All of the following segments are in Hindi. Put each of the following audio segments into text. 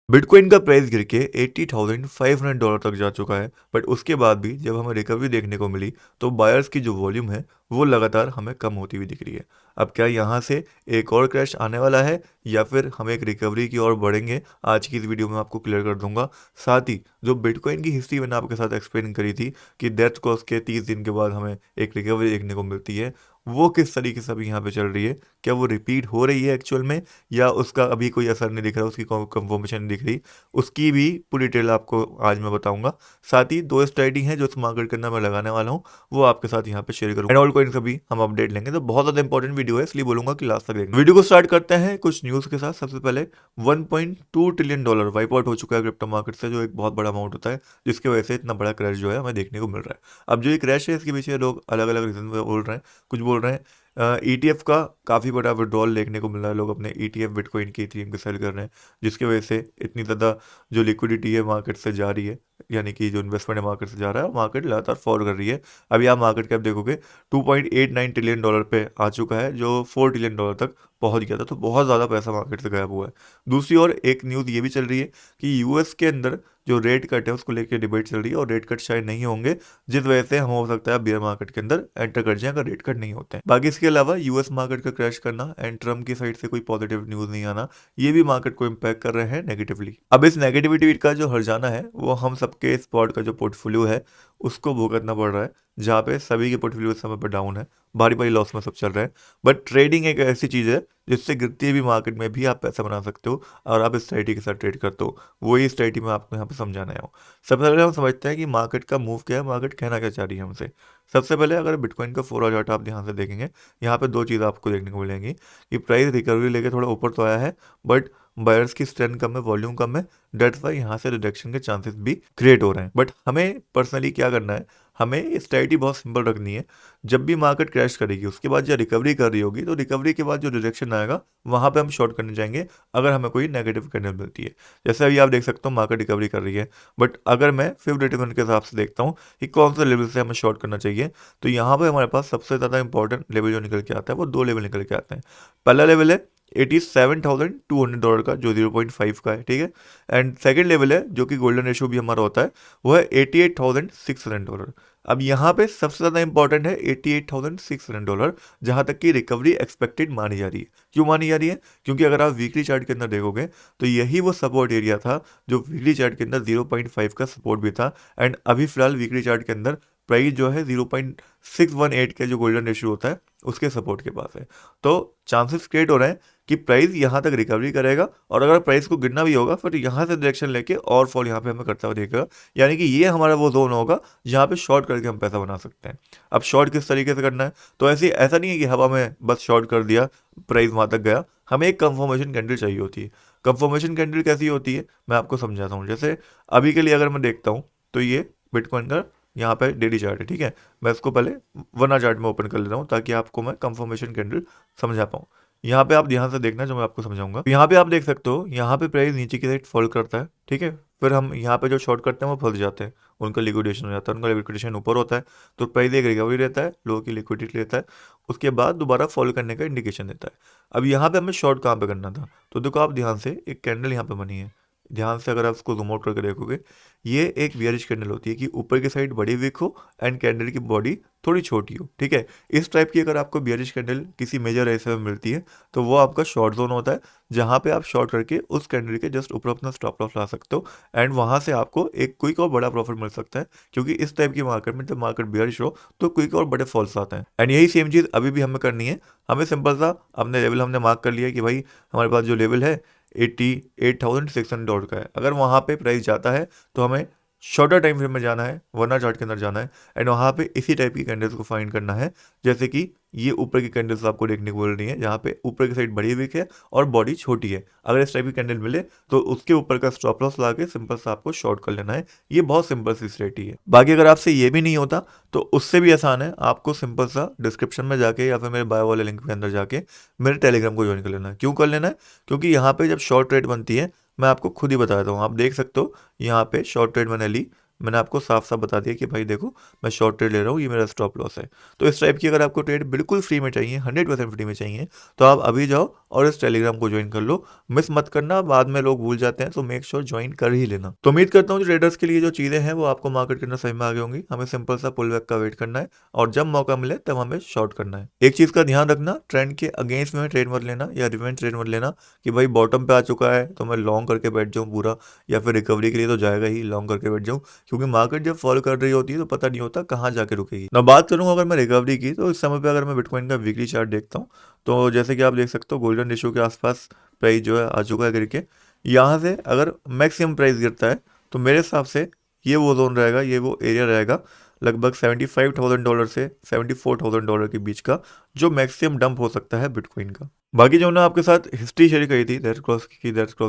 बिटकॉइन का प्राइस गिर के $80,500 तक जा चुका है, बट उसके बाद भी जब हमें रिकवरी देखने को मिली तो बायर्स की जो वॉल्यूम है वो लगातार हमें कम होती हुई दिख रही है। अब क्या यहाँ से एक और क्रैश आने वाला है या फिर हम एक रिकवरी की ओर बढ़ेंगे, आज की इस वीडियो में आपको क्लियर कर दूंगा। साथ ही जो बिटकॉइन की हिस्ट्री मैंने आपके साथ एक्सप्लेन करी थी कि डेथ कॉज के 30 दिन के बाद हमें एक रिकवरी देखने को मिलती है, वो किस तरीके से अभी यहाँ पे चल रही है, क्या वो रिपीट हो रही है एक्चुअल में या उसका अभी कोई असर नहीं दिख रहा, उसकी कंफर्मेशन नहीं दिख रही, उसकी भी पूरी डिटेल आपको आज मैं बताऊंगा। साथ ही दो स्ट्रेटजी हैं जो इस मार्केट के अंदर मैं लगाने वाला हूँ, वो आपके साथ यहाँ पे शेयर करूंगा। एंड ऑल कॉइन का भी हम अपडेट लेंगे, तो बहुत ज़्यादा इंपॉर्टेंट वीडियो है, इसलिए बोलूंगा कि लास्ट तक देखेंगे। वीडियो को स्टार्ट करते हैं कुछ न्यूज़ के साथ। सबसे पहले $1.2 ट्रिलियन वाइप आउट हो चुका है क्रिप्टो मार्केट से, जो एक बहुत बड़ा अमाउंट होता है, जिसकी वजह से इतना बड़ा क्रैश जो है हमें देखने को मिल रहा है। अब जो ये क्रैश है इसके पीछे लोग अलग अलग रीजन बोल रहे हैं। कुछ बोल रहे हैं ETF का काफ़ी बड़ा विड्रॉल देखने को मिल रहा है, लोग अपने ETF बिटकॉइन के इथेरियम को सेल कर रहे हैं, जिसकी वजह से इतनी ज़्यादा जो लिक्विडिटी है मार्केट से जा रही है, यानी कि जो इन्वेस्टमेंट है मार्केट से जा रहा है, मार्केट लगातार फॉल कर रही है। अभी आप मार्केट कैप देखोगे $2.89 ट्रिलियन पे आ चुका है, जो $4 ट्रिलियन तक पहुंच गया था, तो बहुत ज़्यादा पैसा मार्केट से गायब हुआ है। दूसरी ओर एक न्यूज़ ये भी चल रही है कि यूएस के अंदर जो रेट कट है उसको लेकर डिबेट चल रही है और रेट कट शायद नहीं होंगे, जिस वजह से हम हो सकता है बियर मार्केट के अंदर एंटर कर जाए अगर रेट कट नहीं होते हैं। बाकी इसके अलावा यूएस मार्केट का क्रैश करना एंड ट्रम्प की साइड से कोई पॉजिटिव न्यूज़ नहीं आना, ये भी मार्केट को इम्पैक्ट कर रहे हैं नेगेटिवली। अब इस नेगेटिविटी का जो हर्जाना है वो हम सबके स्पॉट का जो पोर्टफोलियो है उसको भुगतना पड़ रहा है, जहाँ पे सभी के पोर्टफोलियो इस समय पर डाउन है, भारी भारी लॉस में सब चल रहे हैं। बट ट्रेडिंग एक ऐसी चीज़ है जिससे गिरती हुई मार्केट में भी आप पैसा बना सकते हो, और आप इस स्ट्रेटजी के साथ ट्रेड करते हो, वही स्ट्रेटजी मैं आपको यहाँ पे समझाने आया हूँ। सबसे पहले हम समझते हैं कि मार्केट का मूव क्या है, मार्केट कहना क्या चाह रही है हमसे। सबसे पहले अगर बिटकॉइन का 4 चार्ट आप ध्यान से देखेंगे, यहाँ पे दो चीज़ आपको देखने को मिलेंगी कि प्राइस रिकवरी लेके थोड़ा ऊपर तो आया है, बट बायर्स की स्ट्रेंथ कम है, वॉल्यूम कम है, डेट्स वाई यहाँ से रिडक्शन के चांसेस भी क्रिएट हो रहे हैं। बट हमें पर्सनली क्या करना है, हमें ये स्ट्रेटजी बहुत सिंपल रखनी है। जब भी मार्केट क्रैश करेगी उसके बाद जब रिकवरी कर रही होगी, तो रिकवरी के बाद जो रिजेक्शन आएगा वहाँ पे हम शॉर्ट करने जाएंगे, अगर हमें कोई नेगेटिव कैंडल मिलती है। जैसे अभी आप देख सकते हो मार्केट रिकवरी कर रही है, बट अगर मैं 5 के हिसाब से देखता हूँ कि कौन सा लेवल से हमें शॉर्ट करना चाहिए, तो यहाँ पे हमारे पास सबसे ज़्यादा इंपॉर्टेंट लेवल जो निकल के आता है वो दो लेवल निकल के आते हैं। पहला लेवल है $87,200 का, जो 0.5 का है, ठीक है। एंड सेकेंड लेवल है जो कि गोल्डन रेशो भी हमारा होता है, वो है $88,600। अब यहाँ पे सबसे ज़्यादा इंपॉर्टेंट है $88,600, जहाँ तक कि रिकवरी एक्सपेक्टेड मानी जा रही है। क्यों मानी जा रही है? क्योंकि अगर आप वीकली चार्ट के अंदर देखोगे तो यही वो सपोर्ट एरिया था जो वीकली चार्ट के अंदर 0.5 का सपोर्ट भी था, एंड अभी फिलहाल वीकली चार्ट के अंदर प्राइस जो है 0.618 के जो गोल्डन रेशियो होता है उसके सपोर्ट के पास है। तो चांसेस क्रिएट हो रहे हैं कि प्राइस यहाँ तक रिकवरी करेगा, और अगर प्राइस को गिरना भी होगा फिर यहाँ से डायरेक्शन लेके और फॉल यहाँ पे हमें करता हुआ दिखेगा, यानी कि ये हमारा वो जोन होगा जहाँ पे शॉर्ट करके हम पैसा बना सकते हैं। अब शॉर्ट किस तरीके से करना है, तो ऐसा नहीं है कि हवा में बस शॉर्ट कर दिया, प्राइस वहाँ तक गया। हमें एक कंफर्मेशन कैंडल चाहिए होती है। कंफर्मेशन कैंडल कैसी होती है मैं आपको समझाता हूँ। जैसे अभी के लिए अगर मैं देखता हूँ तो ये बिटकॉइन का यहाँ पे डेली चार्ट है, ठीक है। मैं इसको पहले 1 आवर चार्ट में ओपन कर ले रहा हूँ ताकि आपको मैं कंफर्मेशन कैंडल समझा पाऊँ। यहाँ पे आप ध्यान से देखना जो मैं आपको समझाऊंगा। यहाँ पे आप देख सकते हो यहाँ पे प्राइस नीचे की साइड फॉल करता है, ठीक है। फिर हम यहाँ पे जो शॉर्ट करते हैं वो फंस जाते हैं, उनका लिक्विडेशन हो जाता है, उनका लिक्विडेशन ऊपर होता है, तो प्राइस एक रिकवरी रहता है, लोगों की लिक्विडिटी लेता है, उसके बाद दोबारा फॉल करने का इंडिकेशन देता है। अब यहाँ पे हमें शॉर्ट कहाँ पे करना था, तो देखो आप ध्यान से, एक कैंडल यहाँ पे बनी है, ध्यान से अगर आप उसको जूम आउट करके देखोगे, ये एक बियरिश कैंडल होती है कि ऊपर की साइड बड़ी विक हो एंड कैंडल की बॉडी थोड़ी छोटी हो, ठीक है। इस टाइप की अगर आपको बियरिश कैंडल किसी मेजर ऐसे में मिलती है तो वो आपका शॉर्ट जोन होता है, जहाँ पे आप शॉर्ट करके उस कैंडल के जस्ट ऊपर अपना स्टॉप लॉस ला सकते हो, एंड वहाँ से आपको एक क्विक और बड़ा प्रॉफिट मिल सकता है। क्योंकि इस टाइप की मार्केट में जब मार्केट बियरिश हो तो क्विक और बड़े फॉल्स आते हैं, एंड यही सेम चीज़ अभी भी हमें करनी है। हमें सिंपल सा अपने लेवल हमने मार्क कर लिया कि भाई हमारे पास जो लेवल है $88,600 का है। अगर वहाँ पे प्राइस जाता है तो हमें शॉर्टर टाइम फ्रेम में जाना है, 1 आवर चार्ट के अंदर जाना है, एंड वहाँ पे इसी टाइप की कैंडल्स को फाइंड करना है, जैसे कि ये ऊपर की कैंडल्स आपको देखने को मिल रही है, जहाँ पे ऊपर की साइड बड़ी विक है और बॉडी छोटी है। अगर इस टाइप की कैंडल मिले तो उसके ऊपर का स्टॉप लॉस ला के सिंपल सा आपको शॉर्ट कर लेना है। ये बहुत सिंपल सी स्ट्रेटजी है। बाकी अगर आपसे ये भी नहीं होता तो उससे भी आसान है, आपको सिंपल सा डिस्क्रिप्शन में जाके या फिर मेरे बायो वाले लिंक के अंदर जाके मेरे टेलीग्राम को ज्वाइन कर लेना है। क्यों कर लेना है? क्योंकि यहाँ पे जब शॉर्ट ट्रेड बनती है, मैं आपको खुद ही बता देता हूँ, आप देख सकते हो यहाँ पे शॉर्ट ट्रेड मैंने ली, मैंने आपको साफ साफ बता दिया कि भाई देखो मैं शॉर्ट ट्रेड ले रहा हूँ, ये मेरा स्टॉप लॉस है। तो इस टाइप की अगर आपको ट्रेड बिल्कुल फ्री में चाहिए, 100% फ्री में चाहिए, तो आप अभी जाओ और इस टेलीग्राम को ज्वाइन कर लो। मिस मत करना, बाद में लोग भूल जाते हैं, तो मेक श्योर ज्वाइन कर ही लेना। तो उम्मीद करता हूँ ट्रेडर्स के लिए जो चीज़ें हैं वो आपको मार्केट करना सही में आ गई होंगी। हमें सिंपल सा पुल बैक का वेट करना है और जब मौका मिले तब हमें शॉर्ट करना है। एक चीज़ का ध्यान रखना, ट्रेंड के अगेंस्ट में ट्रेड मत लेना या रिवेंज ट्रेड मत लेना कि भाई बॉटम पे आ चुका है तो मैं लॉन्ग करके बैठ जाऊँ पूरा, या फिर रिकवरी के लिए तो जाएगा ही लॉन्ग करके बैठ जाऊँ, क्योंकि मार्केट जब फॉल कर रही होती है तो पता नहीं होता कहाँ जाके रुकेगी। मैं बात करूँ अगर मैं रिकवरी की, तो इस समय पे अगर मैं बिटकॉइन का वीकली चार्ट देखता हूँ तो जैसे कि आप देख सकते हो गोल्डन रेशियो के आसपास प्राइस जो है आ चुका है गिर के। यहाँ से अगर मैक्सिमम प्राइस गिरता है तो मेरे हिसाब से ये वो जोन रहेगा, ये वो एरिया रहेगा लगभग $75,000 से $74,000 के बीच का, जो मैक्सिमम डंप हो सकता है बिटकॉइन का। बाकी जो ना आपके साथ हिस्ट्री शेयर करी थी दैट क्रॉस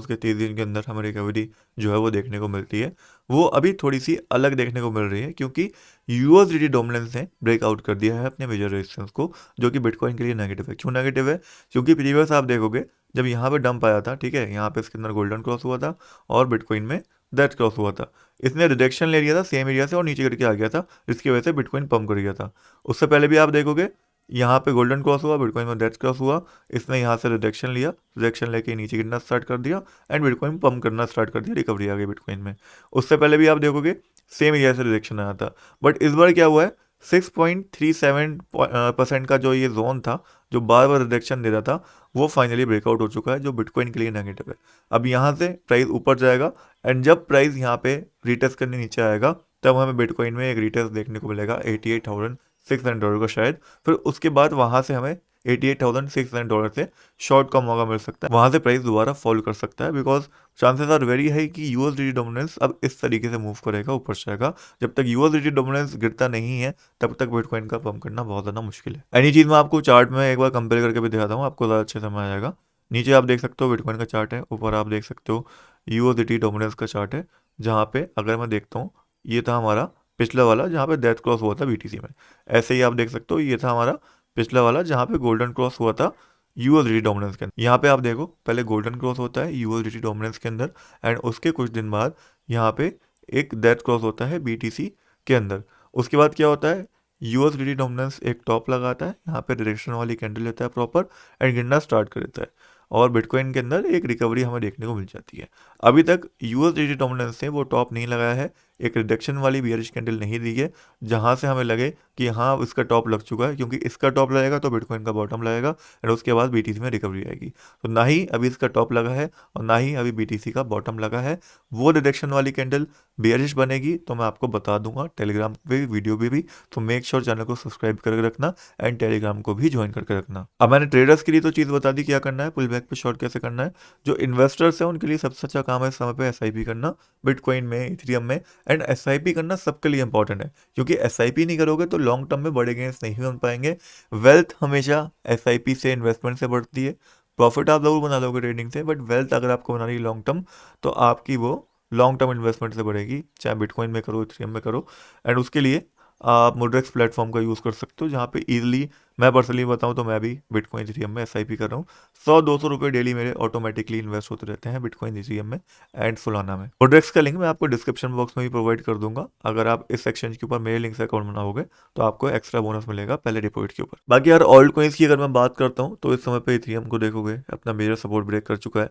के 30 दिन के अंदर हमें रिकवरी जो है वो देखने को मिलती है, वो अभी थोड़ी सी अलग देखने को मिल रही है, क्योंकि यूएसडीटी डोमिनेंस ने ब्रेकआउट कर दिया है अपने मेजर रेजिस्टेंस को, जो कि बिटकॉइन के लिए नेगेटिव है। क्यों नेगेटिव है? क्योंकि प्रीवियस आप देखोगे जब यहाँ पे डंप आया था, ठीक है, यहाँ पे इसके अंदर गोल्डन क्रॉस हुआ था और बिटकॉइन में दैट क्रॉस हुआ था, इसने रिडक्शन ले लिया था सेम एरिया से और नीचे करके आ गया था, जिसकी वजह से बिटकॉइन पंप कर गया था। उससे पहले भी आप देखोगे यहाँ पे गोल्डन क्रॉस हुआ, बिटकॉइन में दैट क्रॉस हुआ, इसने यहाँ से रिडक्शन लिया, रिडक्शन लेके नीचे गिरना स्टार्ट कर दिया एंड बिटकॉइन पंप करना स्टार्ट कर दिया, रिकवरी आ गई बिटकॉइन में। उससे पहले भी आप देखोगे सेम एरिया से रिडक्शन आया था, बट इस बार क्या हुआ है, 6.37% का जो ये जोन था जो बार बार रिडक्शन दे रहा था, वो फाइनली ब्रेकआउट हो चुका है, जो बिटकॉइन के लिए नेगेटिव है। अब यहाँ से प्राइस ऊपर जाएगा एंड जब प्राइस यहाँ पे रिटेस्ट करने नीचे आएगा तब हमें बिटकॉइन में एक रिटेस्ट देखने को मिलेगा $88,600 का शायद। फिर उसके बाद वहाँ से हमें $88,600 से शॉर्ट का मौका मिल सकता है, वहाँ से प्राइस दोबारा फॉल कर सकता है, because chances are very high कि यूएसडीटी डोमिनेंस अब इस तरीके से मूव करेगा, ऊपर जाएगा। जब तक यूएसडीटी डोमिनेंस गिरता नहीं है तब तक बिटकॉइन का पंप करना बहुत ज़्यादा मुश्किल है। एनी चीज़ मैं आपको चार्ट में एक बार कंपेयर करके भी दिखाता हूँ, आपको ज़्यादा अच्छे समझ आ जाएगा। नीचे आप देख सकते हो बिटकॉइन का चार्ट है, ऊपर आप देख सकते हो यूएसडीटी डोमिनेंस का चार्ट है, जहाँ पे अगर मैं देखता हूँ ये था हमारा पिछला वाला जहाँ पे डेथ क्रॉस हुआ था बीटीसी में। ऐसे ही आप देख सकते हो ये था हमारा पिछला वाला जहाँ पे गोल्डन क्रॉस हुआ था यूएसडीटी डोमिनेंस के अंदर। यहाँ पे आप देखो पहले गोल्डन क्रॉस होता है यूएसडीटी डोमिनेंस के अंदर एंड उसके कुछ दिन बाद यहाँ पे एक डेथ क्रॉस होता है बीटीसी के अंदर। उसके बाद क्या होता है, यूएसडीटी डोमिनेंस एक टॉप लगाता है, यहाँ पे डायरेक्शन वाली कैंडल लेता है प्रॉपर एंड गिरना स्टार्ट कर देता है, और बिटकॉइन के अंदर एक रिकवरी हमें देखने को मिल जाती है। अभी तक यूएसडीटी डोमिनेंस ने वो टॉप नहीं लगाया है, एक रिडक्शन वाली बियरिश कैंडल नहीं दी है जहां से हमें लगे कि हाँ इसका टॉप लग चुका है, क्योंकि इसका टॉप लगेगा तो बिटकॉइन का बॉटम लगेगा एंड उसके बाद बीटीसी में रिकवरी आएगी। तो ना ही अभी इसका टॉप लगा है और ना ही अभी बीटीसी का बॉटम लगा है। वो रिडक्शन वाली कैंडल बियरिश बनेगी तो मैं आपको बता दूंगा टेलीग्राम पे वीडियो पे भी, तो मेक श्योर चैनल को सब्सक्राइब करके रखना एंड टेलीग्राम को भी ज्वाइन करके रखना। अब मैंने ट्रेडर्स के लिए तो चीज़ बता दी क्या करना है, पुल बैक पे शॉर्ट कैसे करना है। जो इन्वेस्टर्स हैं उनके लिए सबसे अच्छा काम है इस समय पे एसआईपी करना, बिटकॉइन में, इथेरियम में। एंड एसआईपी करना सबके लिए इंपॉर्टेंट है, क्योंकि एसआईपी नहीं करोगे तो लॉन्ग टर्म में बड़े गेंस नहीं बन पाएंगे। वेल्थ हमेशा एसआईपी से, इन्वेस्टमेंट से बढ़ती है। प्रॉफिट आप जरूर बना लोगे ट्रेडिंग से, बट वेल्थ अगर आपको बनानी है लॉन्ग टर्म तो आपकी वो लॉन्ग टर्म इन्वेस्टमेंट से बढ़ेगी, चाहे बिटकॉइन में करो, इथेरियम में करो। एंड उसके लिए आप मुड्रेक्स प्लेटफॉर्म का यूज़ कर सकते हो, जहाँ पे इजीली, मैं पर्सनली बताऊँ तो मैं भी बिटकॉइन इथेरियम में एसआईपी कर रहा हूँ। 100-200 रुपये डेली मेरे ऑटोमेटिकली इन्वेस्ट होते रहते हैं बिटकॉइन इथेरियम में एंड सोलाना में। मुड्रेक्स का लिंक मैं आपको डिस्क्रिप्शन बॉक्स में भी प्रोवाइड कर दूंगा। अगर आप इस सेक्शन के ऊपर मेरे लिंक से अकाउंट बनाओगे तो आपको एक्स्ट्रा बोनस मिलेगा पहले डिपॉजिट के ऊपर। बाकी यार ऑल्ट कॉइन्स की अगर मैं बात करता हूँ तो इस समय पे इथेरियम को देखोगे अपना मेजर सपोर्ट ब्रेक कर चुका है।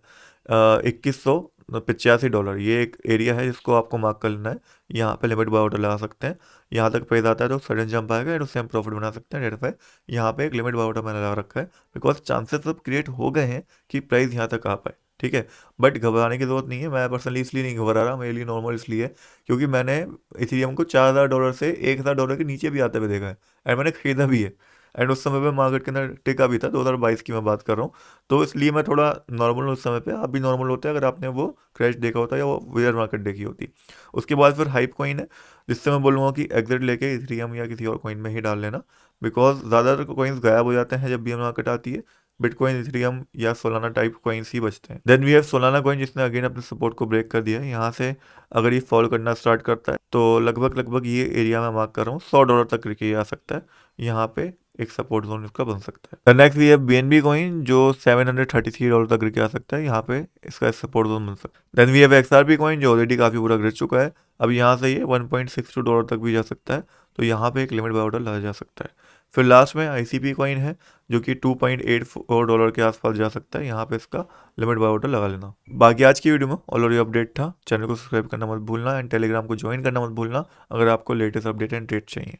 $2185, ये एक एरिया है जिसको आपको मार्क कर लेना है। यहाँ पे लिमिट बाय ऑर्डर लगा सकते हैं, यहाँ तक प्राइस आता है तो सडन जंप आएगा एंड उससे हम प्रॉफिट बना सकते हैं। डेट पे यहाँ पे एक लिमिट बाय ऑर्डर मैंने लगा रखा है, बिकॉज चांसेस अब क्रिएट हो गए हैं कि प्राइस यहाँ तक आ पाए, ठीक है। बट घबराने की जरूरत नहीं है, मैं पर्सनली इसलिए नहीं घबरा रहा, मेरे लिए नॉर्मल इसलिए क्योंकि मैंने इथेरियम को $4,000 से $1,000 के नीचे भी आते हुए देखा है एंड मैंने खरीदा भी है एंड उस समय पे मार्केट के अंदर टिका भी था। 2022 की मैं बात कर रहा हूँ, तो इसलिए मैं थोड़ा नॉर्मल हूँ उस समय पे। आप भी नॉर्मल होते हैं अगर आपने वो क्रैश देखा होता या वो वेयर मार्केट देखी होती। उसके बाद फिर हाइप कॉइन है, जिससे मैं बोलूँगा कि एग्जिट लेके इथेरियम या किसी और कॉइन में ही डाल लेना, बिकॉज ज़्यादातर कॉइन्स गायब हो जाते हैं जब भी मार्केट आती है। बिटकॉइन, इथेरियम या सोलाना टाइप कॉइन्स ही बचते हैं। Then we have Solana coin, जिसने अगेन अपने सपोर्ट को ब्रेक कर दिया है। यहाँ से अगर ये फॉल करना स्टार्ट करता है तो लगभग लगभग ये एरिया में मार्क कर रहा हूँ $100 तक करके आ सकता है। यहाँ पे एक सपोर्ट जोन इसका बन सकता है। नेक्स्ट भी है BNB कॉइन जो $733 तक गिर के आ सकता है, यहाँ पे इसका सपोर्ट जोन बन सकता है। Then we have XRP coin जो ऑलरेडी काफ़ी पूरा गिर चुका है, अब यहाँ से ये $1.62 तक भी जा सकता है, तो यहाँ पे एक लिमिट बाय ऑर्डर लगा जा सकता है। फिर लास्ट में ICP कॉइन है जो कि $2.84 के आसपास जा सकता है, यहाँ पे इसका लिमिट बाय ऑर्डर लगा लेना। बाकी आज की वीडियो में ऑलरेडी अपडेट था, चैनल को सब्सक्राइब करना मत भूलना एंड टेलीग्राम को ज्वाइन करना मत भूलना अगर आपको लेटेस्ट अपडेट एंड ट्रेड चाहिए।